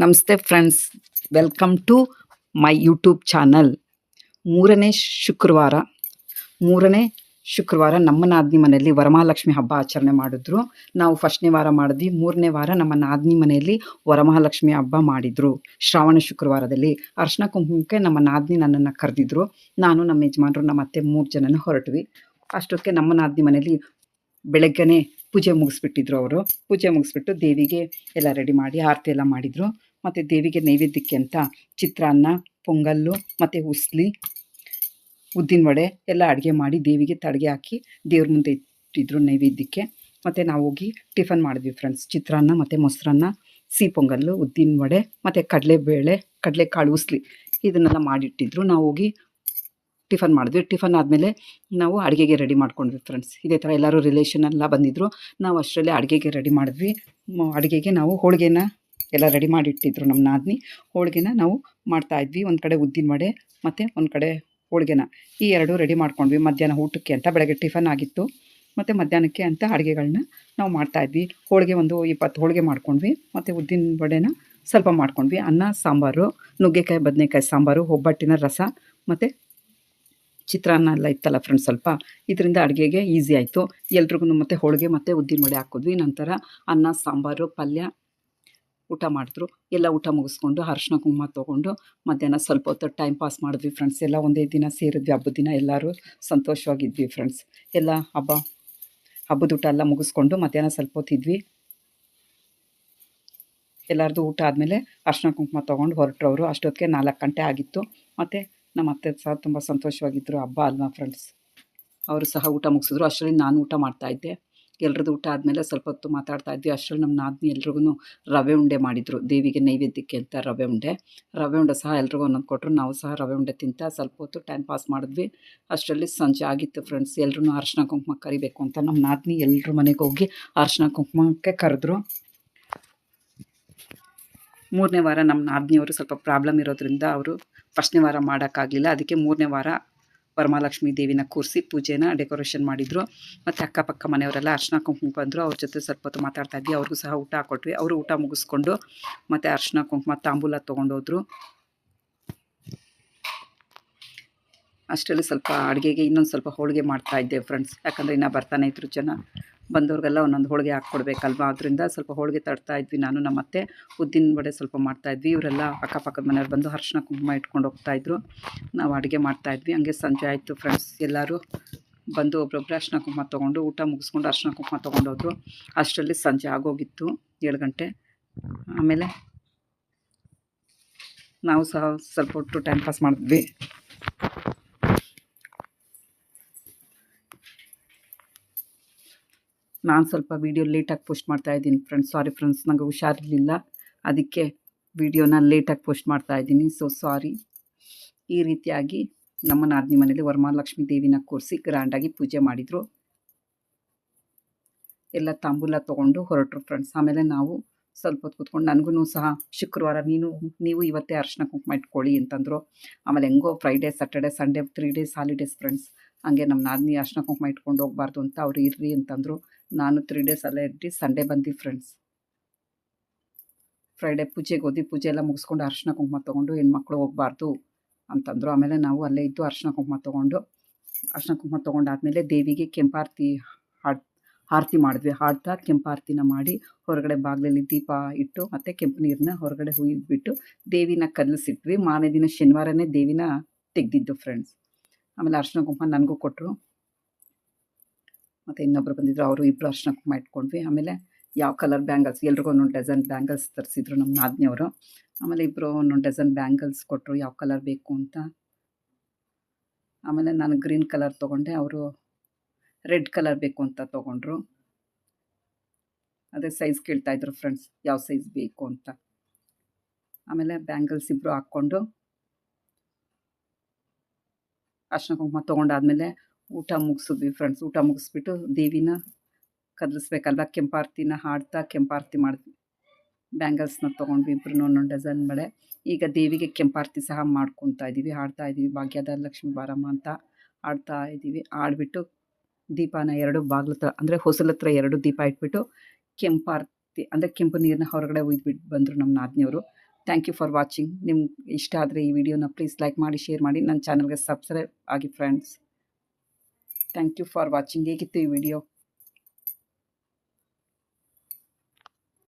ನಮಸ್ತೆ friends, welcome to my YouTube channel. ಮೂರನೇ ಶುಕ್ರವಾರ ನಮ್ಮ ನಾದಿನಿ ಮನೆಯಲ್ಲಿ ವರಮಹಾಲಕ್ಷ್ಮಿ ಹಬ್ಬ ಆಚರಣೆ ಮಾಡಿದ್ರು. ನಾವು ಫಸ್ಟ್ನೇ ವಾರ ಮಾಡಿದ್ವಿ. ಮೂರನೇ ವಾರ ನಮ್ಮ ನಾದಿನಿ ಮನೆಯಲ್ಲಿ ವರಮಹಾಲಕ್ಷ್ಮಿ ಹಬ್ಬ ಮಾಡಿದರು. ಶ್ರಾವಣ ಶುಕ್ರವಾರದಲ್ಲಿ ಅರ್ಶಿನ ಕುಂಕುಮಕ್ಕೆ ನಮ್ಮ ನಾದಿನಿ ನನ್ನನ್ನು ಕರೆದಿದ್ರು. ನಾನು, ನಮ್ಮ ಯಜಮಾನರು, ನಮ್ಮ ಅತ್ತೆ 3 ಜನನೂ ಹೊರಟ್ವಿ. ಅಷ್ಟೊತ್ತಿಗೆ ನಮ್ಮ ನಾದಿನಿ ಮನೆಯಲ್ಲಿ ಬೆಳಗ್ಗೆನೇ ಪೂಜೆ ಮುಗಿಸ್ಬಿಟ್ಟಿದ್ರು. ಅವರು ಪೂಜೆ ಮುಗಿಸ್ಬಿಟ್ಟು ದೇವಿಗೆ ಎಲ್ಲ ರೆಡಿ ಮಾಡಿ ಆರತಿ ಎಲ್ಲ ಮಾಡಿದರು. ಮತ್ತು ದೇವಿಗೆ ನೈವೇದ್ಯಕ್ಕೆ ಅಂತ ಚಿತ್ರಾನ್ನ, ಪೊಂಗಲ್ಲು ಮತ್ತು ಉಸ್ಲಿ, ಉದ್ದಿನ ವಡೆ ಎಲ್ಲ ಅಡುಗೆ ಮಾಡಿ ದೇವಿಗೆ ತಡಗೆ ಹಾಕಿ ದೇವ್ರ ಮುಂದೆ ಇಟ್ಟಿದ್ರು ನೈವೇದ್ಯಕ್ಕೆ. ಮತ್ತು ನಾವು ಹೋಗಿ ಟಿಫನ್ ಮಾಡಿದ್ವಿ ಫ್ರೆಂಡ್ಸ್. ಚಿತ್ರಾನ್ನ ಮತ್ತು ಮೊಸರನ್ನ, ಸಿಹಿ ಪೊಂಗಲ್ಲು, ಉದ್ದಿನ ವಡೆ ಮತ್ತು ಕಡಲೆಬೇಳೆ, ಕಡಲೆಕಾಳು ಉಸ್ಲಿ ಇದನ್ನೆಲ್ಲ ಮಾಡಿಟ್ಟಿದ್ರು. ನಾವು ಹೋಗಿ ಟಿಫನ್ ಮಾಡಿದ್ವಿ. ಟಿಫನ್ ಆದಮೇಲೆ ನಾವು ಅಡುಗೆಗೆ ರೆಡಿ ಮಾಡ್ಕೊಂಡ್ವಿ ಫ್ರೆಂಡ್ಸ್. ಇದೇ ಥರ ಎಲ್ಲರೂ ರಿಲೇಷನ್ ಎಲ್ಲ ಬಂದಿದ್ದರು. ನಾವು ಅಷ್ಟರಲ್ಲೇ ಅಡುಗೆಗೆ ರೆಡಿ ಮಾಡಿದ್ವಿ. ಅಡುಗೆಗೆ ನಾವು ಹೋಳಿಗೆನ ಎಲ್ಲ ರೆಡಿ ಮಾಡಿಟ್ಟಿದ್ರು ನಮ್ಮ ನಾದಿನಿ. ಹೋಳಿಗೆನ ನಾವು ಮಾಡ್ತಾಯಿದ್ವಿ. ಒಂದು ಕಡೆ ಉದ್ದಿನ ವಡೆ ಮತ್ತು ಒಂದು ಕಡೆ ಹೋಳಿಗೆನ ಈ ಎರಡೂ ರೆಡಿ ಮಾಡ್ಕೊಂಡ್ವಿ ಮಧ್ಯಾಹ್ನ ಊಟಕ್ಕೆ ಅಂತ. ಬೆಳಗ್ಗೆ ಟಿಫನ್ ಆಗಿತ್ತು ಮತ್ತು ಮಧ್ಯಾಹ್ನಕ್ಕೆ ಅಂತ ಅಡುಗೆಗಳನ್ನ ನಾವು ಮಾಡ್ತಾಯಿದ್ವಿ. ಹೋಳಿಗೆ ಒಂದು 20 ಹೋಳಿಗೆ ಮಾಡ್ಕೊಂಡ್ವಿ ಮತ್ತು ಉದ್ದಿನ ವಡೆನ ಸ್ವಲ್ಪ ಮಾಡ್ಕೊಂಡ್ವಿ. ಅನ್ನ, ಸಾಂಬಾರು, ನುಗ್ಗೆಕಾಯಿ ಬದನೆಕಾಯಿ ಸಾಂಬಾರು, ಒಬ್ಬಟ್ಟಿನ ರಸ ಮತ್ತು ಚಿತ್ರಾನ್ನ ಎಲ್ಲ ಇತ್ತಲ್ಲ ಫ್ರೆಂಡ್ಸ್. ಸ್ವಲ್ಪ ಇದರಿಂದ ಅಡುಗೆಗೆ ಈಸಿ ಆಯಿತು ಎಲ್ರಿಗೂ. ಮತ್ತು ಹೋಳಿಗೆ ಮತ್ತು ಉದ್ದಿನ ವಡೆ ಹಾಕಿದ್ವಿ. ನಂತರ ಅನ್ನ, ಸಾಂಬಾರು, ಪಲ್ಯ ಊಟ ಮಾಡಿದ್ರು. ಎಲ್ಲ ಊಟ ಮುಗಿಸ್ಕೊಂಡು ಅರಿಶಿನ ಕುಂಕುಮ ತೊಗೊಂಡು ಮಧ್ಯಾಹ್ನ ಸ್ವಲ್ಪ ಹೊತ್ತು ಟೈಮ್ ಪಾಸ್ ಮಾಡಿದ್ವಿ ಫ್ರೆಂಡ್ಸ್. ಎಲ್ಲ ಒಂದೇ ದಿನ ಸೇರಿದ್ವಿ. ಹಬ್ಬದ ದಿನ ಎಲ್ಲರೂ ಸಂತೋಷವಾಗಿದ್ವಿ ಫ್ರೆಂಡ್ಸ್. ಎಲ್ಲ ಹಬ್ಬದ ಊಟ ಎಲ್ಲ ಮುಗಿಸ್ಕೊಂಡು ಮಧ್ಯಾಹ್ನ ಸ್ವಲ್ಪ ಹೊತ್ತಿದ್ವಿ. ಎಲ್ಲರದು ಊಟ ಆದಮೇಲೆ ಅರಿಶಿನ ಕುಂಕುಮ ತೊಗೊಂಡು ಹೊರಟ್ರವರು. ಅಷ್ಟೊತ್ತಿಗೆ 4 ಗಂಟೆ ಆಗಿತ್ತು. ಮತ್ತು ನಮ್ಮ ಅತ್ತೆ ಸಹ ತುಂಬ ಸಂತೋಷವಾಗಿದ್ದರು. ಹಬ್ಬ ಅಲ್ವಾ ಫ್ರೆಂಡ್ಸ್. ಅವರು ಸಹ ಊಟ ಮುಗಿಸಿದ್ರು. ಅಷ್ಟರಲ್ಲಿ ನಾನು ಊಟ ಮಾಡ್ತಾಯಿದ್ದೆ. ಎಲ್ಲರದ್ದು ಊಟ ಆದಮೇಲೆ ಸ್ವಲ್ಪ ಹೊತ್ತು ಮಾತಾಡ್ತಾಯಿದ್ವಿ. ಅಷ್ಟರಲ್ಲಿ ನಮ್ಮ ನಾದಿನಿ ಎಲ್ರಿಗೂ ರವೆ ಉಂಡೆ ಮಾಡಿದರು ದೇವಿಗೆ ನೈವೇದ್ಯಕ್ಕೆ ಅಂತ. ರವೆ ಉಂಡೆ ಸಹ ಎಲ್ರಿಗೂ ಒಂದೊಂದು ಕೊಟ್ಟರು. ನಾವು ಸಹ ರವೆ ಉಂಡೆ ತಿಂತ ಸ್ವಲ್ಪ ಹೊತ್ತು ಟೈಮ್ ಪಾಸ್ ಮಾಡಿದ್ವಿ. ಅಷ್ಟರಲ್ಲಿ ಸಂಜೆ ಆಗಿತ್ತು ಫ್ರೆಂಡ್ಸ್. ಎಲ್ಲರೂ ಅರಿಶಿನ ಕುಂಕುಮ ಕರಿಬೇಕು ಅಂತ ನಮ್ಮ ನಾದಿನಿ ಎಲ್ಲರ ಮನೆಗೆ ಹೋಗಿ ಅರಿಶಿನ ಕುಂಕುಮಕ್ಕೆ ಕರೆದ್ರು. 3ನೇ ವಾರ ನಮ್ಮ ನಾದಿನಿಯವರು ಸ್ವಲ್ಪ ಪ್ರಾಬ್ಲಮ್ ಇರೋದ್ರಿಂದ ಅವರು ಫಸ್ಟ್ನೇ ವಾರ ಮಾಡೋಕ್ಕಾಗಲಿಲ್ಲ. ಅದಕ್ಕೆ 3ನೇ ವಾರ ವರಮಹಾಲಕ್ಷ್ಮಿ ದೇವಿನ ಕೂರಿಸಿ ಪೂಜೆನ ಡೆಕೋರೇಷನ್ ಮಾಡಿದರು. ಮತ್ತು ಅಕ್ಕಪಕ್ಕ ಮನೆಯವರೆಲ್ಲ ಅರಿಶಿನ ಕುಂಕುಮ ಬಂದರು. ಅವ್ರ ಜೊತೆ ಸ್ವಲ್ಪ ಹೊತ್ತು ಮಾತಾಡ್ತಾಯಿದ್ವಿ. ಅವ್ರಿಗೂ ಸಹ ಊಟ ಹಾಕ್ಕೊಟ್ವಿ. ಅವರು ಊಟ ಮುಗಿಸ್ಕೊಂಡು ಮತ್ತು ಅರಿಶಿನ ಕುಂಕುಮ ತಾಂಬೂಲ ತೊಗೊಂಡೋದ್ರು. ಅಷ್ಟರಲ್ಲಿ ಸ್ವಲ್ಪ ಅಡುಗೆಗೆ ಇನ್ನೊಂದು ಸ್ವಲ್ಪ ಹೋಳಿಗೆ ಮಾಡ್ತಾಯಿದ್ದೆ ಫ್ರೆಂಡ್ಸ್. ಯಾಕಂದರೆ ಇನ್ನೂ ಬರ್ತಾನೆ ಇದ್ರು ಜನ. ಬಂದವ್ರಿಗೆಲ್ಲ ಒಂದೊಂದು ಹೋಳಿಗೆ ಹಾಕ್ಕೊಡ್ಬೇಕಲ್ವ. ಅದರಿಂದ ಸ್ವಲ್ಪ ಹೋಳಿಗೆ ತಡ್ತಾಯಿದ್ವಿ. ನಾನು, ನಮ್ಮ ಅತ್ತೆ ಉದ್ದಿನ ವಡೆ ಸ್ವಲ್ಪ ಮಾಡ್ತಾಯಿದ್ವಿ. ಇವರೆಲ್ಲ ಅಕ್ಕಪಕ್ಕದ ಮನೆಯವ್ರು ಬಂದು ಅರಿಶಿನ ಕುಂಕುಮ ಇಟ್ಕೊಂಡು ಹೋಗ್ತಾಯಿದ್ರು. ನಾವು ಅಡುಗೆ ಮಾಡ್ತಾಯಿದ್ವಿ. ಹಂಗೆ ಸಂಜೆ ಆಯಿತು ಫ್ರೆಂಡ್ಸ್. ಎಲ್ಲರೂ ಬಂದು ಒಬ್ಬೊಬ್ಬರು ಅರಿಶಿನ ಕುಂಕುಮ ತೊಗೊಂಡು ಊಟ ಮುಗಿಸ್ಕೊಂಡು ಅರಿಶಿನ ಕುಂಕುಮ ತೊಗೊಂಡೋದ್ರು. ಅಷ್ಟರಲ್ಲಿ ಸಂಜೆ ಆಗೋಗಿತ್ತು 7 ಗಂಟೆ. ಆಮೇಲೆ ನಾವು ಸಹ ಸ್ವಲ್ಪ ಹೊತ್ತು ಟೈಮ್ ಪಾಸ್ ಮಾಡಿದ್ವಿ. ನಾನು ಸ್ವಲ್ಪ ವೀಡಿಯೋ ಲೇಟಾಗಿ ಪೋಸ್ಟ್ ಮಾಡ್ತಾಯಿದ್ದೀನಿ ಫ್ರೆಂಡ್ಸ್. ಸಾರಿ ಫ್ರೆಂಡ್ಸ್, ನನಗೆ ಹುಷಾರಿರಲಿಲ್ಲ. ಅದಕ್ಕೆ ವೀಡಿಯೋನ ಲೇಟಾಗಿ ಪೋಸ್ಟ್ ಮಾಡ್ತಾಯಿದ್ದೀನಿ. ಸಾರಿ. ಈ ರೀತಿಯಾಗಿ ನಮ್ಮ ನಾದಿನಿ ಮನೇಲಿ ವರಮಹಾಲಕ್ಷ್ಮಿ ದೇವಿನ ಕೂರಿಸಿ ಗ್ರ್ಯಾಂಡಾಗಿ ಪೂಜೆ ಮಾಡಿದರು. ಎಲ್ಲ ತಾಂಬೂಲ ತೊಗೊಂಡು ಹೊರಟರು ಫ್ರೆಂಡ್ಸ್. ಆಮೇಲೆ ನಾವು ಸ್ವಲ್ಪ ಹೊತ್ತು ಕೂತ್ಕೊಂಡು, ನನಗೂ ಸಹ ಶುಕ್ರವಾರ ನೀವು ಇವತ್ತೇ ಅರಿಶಿನ ಕುಂಕುಮ ಇಟ್ಕೊಳ್ಳಿ ಅಂತಂದರು. ಆಮೇಲೆ ಹೆಂಗೋ Friday, Saturday, Sunday 3 days holidays friends. ಹಂಗೆ ನಮ್ಮ ನಾದಿನಿ ಅರಿಶಿನ ಕುಂಕುಮ ಇಟ್ಕೊಂಡು ಹೋಗ್ಬಾರ್ದು ಅಂತ ಅವರು ಇರ್ರಿ ಅಂತಂದರು. ನಾನು 3 ಡೇಸ್ ಅಲ್ಲೇ ಇಟ್ಟು ಸಂಡೇ ಬಂದು ಫ್ರೆಂಡ್ಸ್. ಫ್ರೈಡೇ ಪೂಜೆಗೆ ಹೋದ್ವಿ. ಪೂಜೆ ಎಲ್ಲ ಮುಗಿಸ್ಕೊಂಡು ಅರಿಶಿನ ಕುಂಕುಮ ತೊಗೊಂಡು ಹೆಣ್ಮಕ್ಳು ಹೋಗಬಾರ್ದು ಅಂತಂದರು. ಆಮೇಲೆ ನಾವು ಅಲ್ಲೇ ಇದ್ದು ಅರಿಶಿನ ಕುಂಕುಮ ತೊಗೊಂಡಾದ್ಮೇಲೆ ದೇವಿಗೆ ಕೆಂಪಾರತಿ ಆರತಿ ಮಾಡಿದ್ವಿ. ಹಾಡ್ತಾ ಕೆಂಪಾರತಿನ ಮಾಡಿ ಹೊರಗಡೆ ಬಾಗಿಲಲ್ಲಿ ದೀಪ ಇಟ್ಟು ಮತ್ತು ಕೆಂಪು ನೀರನ್ನ ಹೊರಗಡೆ ಹುಯ್ದುಬಿಟ್ಟು ದೇವಿನ ಕಲ್ಲಿಸಿಟ್ವಿ. ಮಾರನೇ ದಿನ ಶನಿವಾರನೇ ದೇವಿನ ತೆಗೆದಿದ್ದು ಫ್ರೆಂಡ್ಸ್. ಆಮೇಲೆ ಅರಿಶಿನ ಕುಂಕುಮ ನನಗೂ ಕೊಟ್ಟರು. ಮತ್ತು ಇನ್ನೊಬ್ಬರು ಬಂದಿದ್ದರು, ಅವರು ಇಬ್ಬರು ಅರಿಶಿನ ಕುಂಕುಮ ಇಟ್ಕೊಂಡ್ವಿ. ಆಮೇಲೆ ಯಾವ ಕಲರ್ ಬ್ಯಾಂಗಲ್ಸ್, ಎಲ್ರಿಗೂ ಒಂದೊಂದು ಡಜನ್ ಬ್ಯಾಂಗಲ್ಸ್ ತರಿಸಿದ್ರು ನಮ್ಮ ನಾದಿನಿಯವರು. ಆಮೇಲೆ ಇಬ್ಬರು ಒಂದೊಂದು ಡಜನ್ ಬ್ಯಾಂಗಲ್ಸ್ ಕೊಟ್ಟರು, ಯಾವ ಕಲರ್ ಬೇಕು ಅಂತ. ಆಮೇಲೆ ನಾನು ಗ್ರೀನ್ ಕಲರ್ ತೊಗೊಂಡೆ, ಅವರು ರೆಡ್ ಕಲರ್ ಬೇಕು ಅಂತ ತೊಗೊಂಡ್ರು. ಅದೇ ಸೈಜ್ ಕೇಳ್ತಾಯಿದ್ರು ಫ್ರೆಂಡ್ಸ್, ಯಾವ ಸೈಜ್ ಬೇಕು ಅಂತ. ಆಮೇಲೆ ಬ್ಯಾಂಗಲ್ಸ್ ಇಬ್ಬರು ಹಾಕ್ಕೊಂಡು ಅರಿಶಿನ ಕುಂಕುಮ ತೊಗೊಂಡಾದ್ಮೇಲೆ ಊಟ ಮುಗಿಸಿದ್ವಿ ಫ್ರೆಂಡ್ಸ್. ಊಟ ಮುಗಿಸ್ಬಿಟ್ಟು ದೇವಿನ ಕದಲಿಸ್ಬೇಕಲ್ವ, ಕೆಂಪಾರತಿನ ಹಾಡ್ತಾ ಕೆಂಪಾರತಿ ಮಾಡಿದ್ವಿ. ಬ್ಯಾಂಗಲ್ಸ್ನ ತೊಗೊಂಡ್ವಿ ಇಬ್ಬರು ಒಂದೊಂದು ಡಜನ್ ಬಳೆ. ಈಗ ದೇವಿಗೆ ಕೆಂಪಾರತಿ ಸಹ ಮಾಡ್ಕೊತಾ ಇದ್ದೀವಿ, ಹಾಡ್ತಾ ಇದ್ದೀವಿ. ಭಾಗ್ಯದ ಲಕ್ಷ್ಮೀ ಬಾರಮ್ಮ ಅಂತ ಹಾಡ್ತಾ ಇದ್ದೀವಿ. ಆಡ್ಬಿಟ್ಟು ದೀಪನ 2 ಬಾಗಿಲು ಹತ್ರ ಅಂದರೆ ಹೊಸಲ ಹತ್ರ 2 ದೀಪ ಇಟ್ಬಿಟ್ಟು ಕೆಂಪಾರತಿ ಅಂದರೆ ಕೆಂಪು ನೀರನ್ನ ಹೊರಗಡೆ ಒಯ್ದುಬಿಟ್ಟು ಬಂದರು ನಮ್ಮ ನಾದಿನಿಯವರು. Thank you for watching. ನಿಮ್ಗೆ ಇಷ್ಟ ಆದರೆ ಈ ವಿಡಿಯೋನ ಪ್ಲೀಸ್ ಲೈಕ್ ಮಾಡಿ, ಶೇರ್ ಮಾಡಿ, ನನ್ನ ಚಾನಲ್ಗೆ ಸಬ್ಸ್ಕ್ರೈಬ್ ಆಗಿ friends. Thank you for watching. ಹೇಗಿತ್ತು ಈ ವಿಡಿಯೋ?